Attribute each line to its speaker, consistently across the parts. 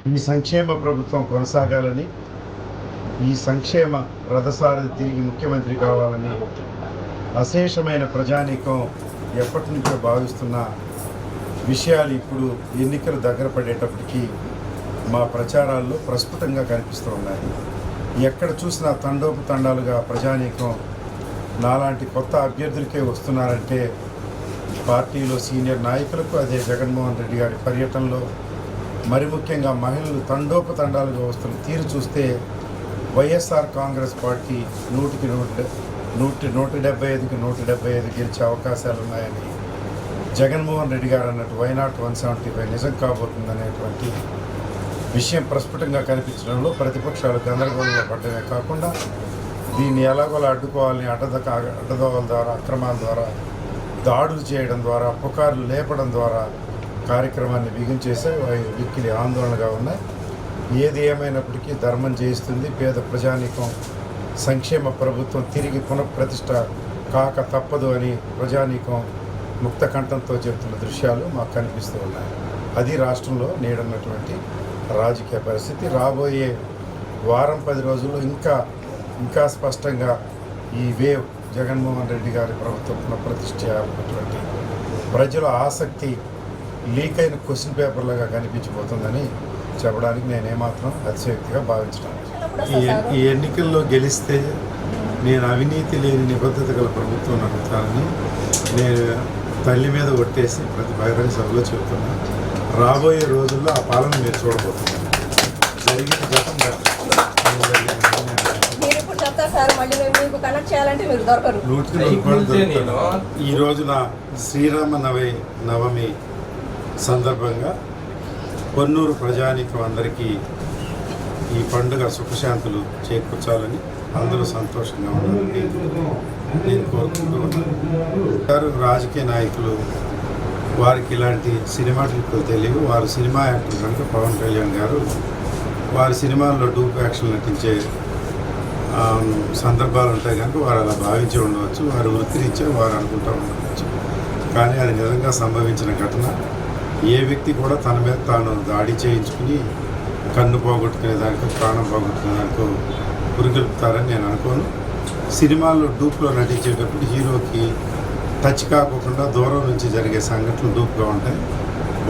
Speaker 1: ఈ సంక్షేమ ప్రభుత్వం కొనసాగాలని, ఈ సంక్షేమ రథసారథి తిరిగి ముఖ్యమంత్రి కావాలని అశేషమైన ప్రజానీకం ఎప్పటి నుంచో భావిస్తున్న విషయాలు ఇప్పుడు ఎన్నికలు దగ్గర పడేటప్పటికీ మా ప్రచారాల్లో ప్రస్ఫుటంగా కనిపిస్తూ ఉన్నాయి. ఎక్కడ చూసినా తండోపతండాలుగా ప్రజానీకం నాలాంటి కొత్త అభ్యర్థులకే వస్తున్నారంటే పార్టీలో సీనియర్ నాయకులకు, అదే జగన్మోహన్ రెడ్డి గారి పర్యటనలో మరి ముఖ్యంగా మహిళలు తండోపతండాలుగా వస్తున్న తీరు చూస్తే వైఎస్ఆర్ కాంగ్రెస్ పార్టీ 100కి 175 గెలిచే అవకాశాలు ఉన్నాయని జగన్మోహన్ రెడ్డి గారు అన్నట్టు వైనాట్ 175 నిజం కాబోతుందనేటువంటి విషయం ప్రస్ఫుటంగా కనిపించడంలో ప్రతిపక్షాలు గందరగోళంలో పడటమే కాకుండా దీన్ని ఎలాగోలా అడ్డుకోవాలని అడ్డదోవల ద్వారా, అక్రమాల ద్వారా, దాడులు చేయడం ద్వారా, పుకార్లు లేపడం ద్వారా కార్యక్రమాన్ని బిగించేసే విక్కిలి ఆందోళనగా ఉన్నాయి. ఏది ఏమైనప్పటికీ ధర్మం చేయిస్తుంది. పేద ప్రజానీకం సంక్షేమ ప్రభుత్వం తిరిగి పునఃప్రతిష్ఠ కాక తప్పదు అని ప్రజానీకం ముక్త కంఠంతో చెబుతున్న దృశ్యాలు మాకు కనిపిస్తూ ఉన్నాయి. అది రాష్ట్రంలో నేడున్నటువంటి రాజకీయ పరిస్థితి. రాబోయే వారం 10 రోజుల్లో ఇంకా స్పష్టంగా ఈ వేవ్ జగన్మోహన్ రెడ్డి గారి ప్రభుత్వం పునఃప్రతిష్ఠ చేయాలన్నటువంటి ప్రజల ఆసక్తి లీక్ అయిన క్వశ్చన్ పేపర్లుగా కనిపించిపోతుందని చెప్పడానికి నేనేమాత్రం అతిశయోక్తిగా భావించడం. ఈ ఎన్నికల్లో గెలిస్తే నేను అవినీతి లేని నిబద్ధత గల ప్రభుత్వం నడుపుతానని నేను తల్లి మీద ఒట్టేసి ప్రతి బహిరంగ సభలో చెబుతున్నా. రాబోయే రోజుల్లో ఆ పాలన మీరు చూడబోతున్నారు. జరిగిన గతంగా ఈ రోజున శ్రీరామ నవమి సందర్భంగా పొన్నూరు ప్రజానీకం అందరికీ ఈ పండుగ సుఖశాంతులు చేకూర్చాలని, అందరూ సంతోషంగా ఉండాలని నేను కోరుకుంటూ ఉన్నాను. రాజకీయ నాయకులు వారికి ఇలాంటి సినిమా ట్రిప్పులు తెలియవు. వారు సినిమా యాక్టర్ కనుక పవన్ కళ్యాణ్ గారు వారి సినిమాల్లో డూప్ యాక్షన్ నటించే సందర్భాలు ఉంటాయి కనుక వారు అలా భావించి ఉండవచ్చు. వారు వృత్తినిచ్చే వారు అనుకుంటూ ఉండవచ్చు. కానీ అది నిజంగా సంభవించిన ఘటన. ఏ వ్యక్తి కూడా తన మీద తాను దాడి చేయించుకుని కన్ను పోగొట్టుకునే దానికో, ప్రాణం పోగొట్టుకునే దానికో పురిగొల్పుతారని నేను అనుకోను. సినిమాల్లో డూప్లో నటించేటప్పుడు హీరోకి టచ్ కాకుండా దూరం నుంచి జరిగే సంఘటనలు డూప్గా ఉంటాయి.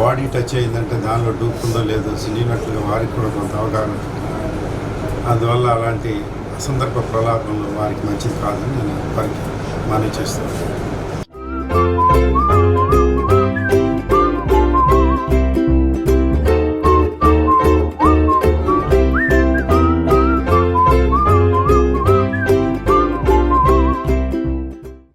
Speaker 1: బాడీ టచ్ అయిందంటే దానిలో డూప్ ఉందో లేదో సినిమాట్లుగా వారికి కూడా కొంత అవగాహన ఉంటుంది. అందువల్ల అలాంటి అసందర్భ ప్రలాపంలో వారికి మంచిది కాదని నేను వారికి మనవి చేస్తున్నాను.